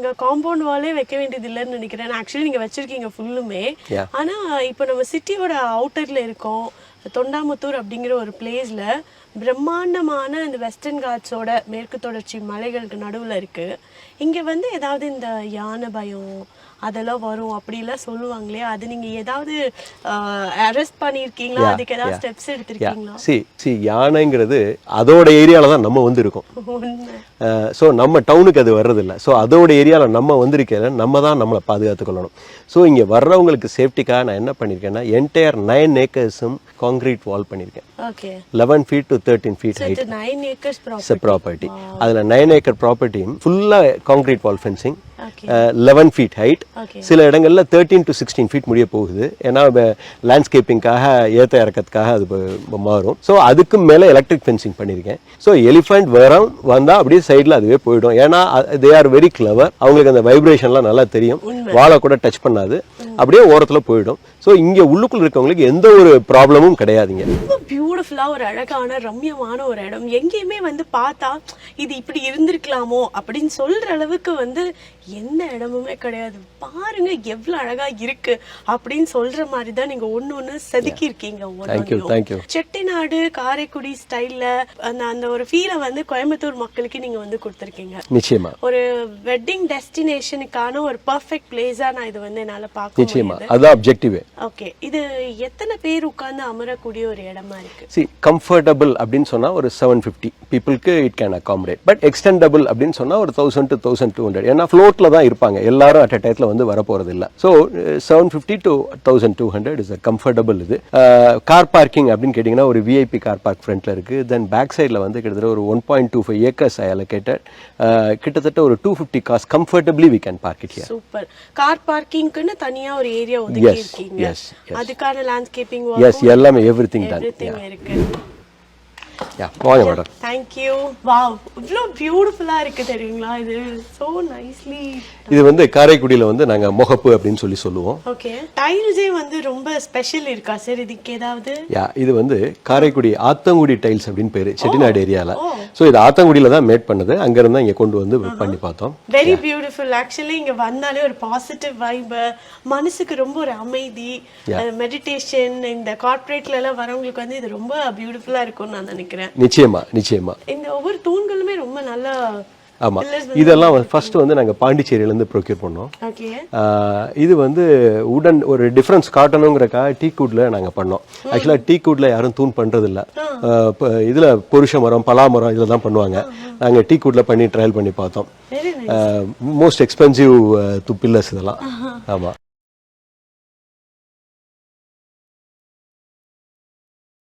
நீங்க காம்பவுண்ட் வாலே வைக்க வேண்டியது இல்லைன்னு நினைக்கிறேன். ஆக்சுவலி நீங்க வச்சிருக்கீங்க ஃபுல்லுமே. ஆனா இப்போ நம்ம சிட்டியோட அவுட்டர்ல இருக்கோம், தொண்டாமுத்தூர் அப்படிங்கிற ஒரு பிளேஸ்ல பிரம்மாண்டமான இந்த வெஸ்டர்ன் காட்ஸோட மேற்கு தொடர்ச்சி மலைகளுக்கு நடுவில் இருக்கு. இங்க வந்து ஏதாவது இந்த யானை பயம் அதெல்லாம் வரும் அப்படிலாம் சொல்லுவாங்களே, அது நீங்க ஏதாவது அரெஸ்ட் பண்ணியிருக்கீங்களா? அதுக்கு ஏதாவது ஸ்டெப்ஸ் எடுத்திருக்கீங்களா? யானைங்கிறது அதோட ஏரியால தான் நம்ம வந்து இருக்கோம். ஸோ நம்ம டவுனுக்கு அது வர்றதில்லை. ஸோ அதோட ஏரியாவில் நம்ம வந்திருக்கல, நம்ம தான் நம்மளை பாதுகாத்துக்கொள்ளணும். ஸோ இங்கே வர்றவங்களுக்கு சேஃப்டிக்காக நான் என்ன பண்ணியிருக்கேன்னா, என்டையர் 9 ஏக்கர்ஸும் கான்கிரீட் வால் பண்ணியிருக்கேன். 11 feet to 13 feet height. 9 acres property. அதில் 9 acre ப்ராப்பர்ட்டியும் ஃபுல்லாக கான்கிரீட் வால் ஃபென்சிங், 11 feet height. சில இடங்கள்ல 13 to 16 feet முடிய போகுது. ஏன்னா லேண்ட்ஸ்கேப்பிங்காக ஏற்ற இறக்கத்துக்காக அது மாறும். ஸோ அதுக்கு மேலே எலக்ட்ரிக் ஃபென்சிங் பண்ணியிருக்கேன். ஸோ எலிஃபண்ட் வந்தால் அப்படியே சைடில் அதுவே போயிடும். ஏன்னா தே ஆர் வெரி கிளவர். அவங்களுக்கு அந்த வைப்ரேஷன்லாம் நல்லா தெரியும். வாழை கூட டச் பண்ணாது, அப்படியே ஓரத்தில் போயிடும். ஸோ இங்கே உள்ளுக்குள்ள இருக்கவங்களுக்கு எந்த ஒரு ப்ராப்ளமும் கிடையாதுங்க. ரொம்ப பியூட்டிஃபுல்லா ஒரு அழகான ரம்யமான ஒரு இடம். எங்கேயுமே வந்து பார்த்தா இது இப்படி இருந்திருக்கலாமோ அப்படின்னு சொல்ற அளவுக்கு வந்து எந்த இடமுமே கிடையாது. பாருங்க எவ்வளவு அழகா இருக்கு அப்படின்னு சொல்ற மாதிரி தான் நீங்க ஒண்ணு செதுக்கி இருக்கீங்க. செட்டிநாடு காரைக்குடி ஸ்டைல்ல அந்த ஒரு ஃபீலை வந்து கோயம்புத்தூர் மக்களுக்கு நீங்க வந்து கொடுத்திருக்கீங்க. நிச்சயமா ஒரு வெட்டிங் டெஸ்டினேஷனுக்கான ஒரு பெர்ஃபெக்ட் பிளேஸா நான் இது வந்து என்னால பார்க்க நிச்சயமா அதான் ஆப்ஜெக்டிவ். ஓகே, இது எத்தனை பேர் உட்கார்ந்து அமரக்கூடிய ஒரு இடமா இருக்கு? see comfortable அப்படினு சொன்னா ஒரு 750 பீப்பிள்க்கு it can accommodate. But extendable அப்படினு சொன்னா ஒரு 1000 to 1200. ஏன்னா ஃப்ளோட்ல தான் இருப்பாங்க எல்லாரும் அட் a டைத்துல வந்து வர போறது இல்ல. So 750 to 1200 is a comfortable. இது கார் பார்க்கிங் அப்படின்னு கேட்டிங்கன்னா ஒரு விஐபி கார் பார்க் ஃப்ரண்ட்ல இருக்கு. தென் பேக் சைடில் வந்து கிட்டத்தட்ட ஒரு 1.25 ஏக்கர்ஸ் அலோகேட்டட். கிட்டத்தட்ட ஒரு 250 cars comfortably we can park it here. Super. Car பார்க்கிங்க்குன்னு தனியா ஒரு ஏரியா ஒதுக்கி இருக்கீங்க. அதுக்கான லேண்ட்ஸ்கேப்பிங் எஸ் எல்லாமே எவ்ரிதிங் டன் இருக்கு. வாங்க மேடம். Thank you. Wow, இவ்ளோ பியூட்டிஃபுல்லா இருக்கு தெரியுங்களா? இது so nicely. இது வந்து காரைக்குடியில வந்து நாங்க முகப்பு அப்படின்னு சொல்லி சொல்லுவோம். ஓகே. டைல்ஸே வந்து ரொம்ப ஸ்பெஷல் இருக்கா சார் இதுக்கு ஏதாவது? இது வந்து காரைக்குடி ஆத்தங்குடி டைல்ஸ் அப்படின்னு பேரு, செட்டிநாடு ஏரியால. சோ இது ஆத்தங்குடியில தான் மேட் பண்ணது. அங்க இருந்து இங்க கொண்டு வந்து பண்ணி பார்த்தோம். Very beautiful. ஆக்சுவலி இங்க வந்தாலே ஒரு பாசிட்டிவ் வைப், மனசுக்கு ரொம்ப ஒரு அமைதி, மெடிடேஷன். இந்த கார்ப்பரேட்ல எல்லாம் வரவங்களுக்கு வந்து இது ரொம்ப பியூட்டிஃபுல்லா இருக்கும்னு நான் நினைக்கிறேன். நிச்சயமா நிச்சயமா. இந்த ஒவ்வொரு தூண்களுமே ரொம்ப நல்லா. ஆமா, இதெல்லாம் ஃபர்ஸ்ட் வந்து நாங்க பாண்டிச்சேரியில இருந்து ப்ரொக்யூர் பண்ணோம். இது வந்து உடன் ஒரு டிஃபரன்ஸ் காட்டணுங்கிறக்காக டீக்குட்ல நாங்க பண்ணோம். ஆக்சுவலா டீக்குட்ல யாரும் தூண் பண்றது இல்ல. இதுல புருஷ மரம் பலா மரம் இதுல தான் பண்ணுவாங்க. நாங்க டீக்குட்ல பண்ணி ட்ரையல் பண்ணி பார்த்தோம். மோஸ்ட் எக்ஸ்பென்சிவ் பில்லர்ஸ் இதெல்லாம். ஆமா.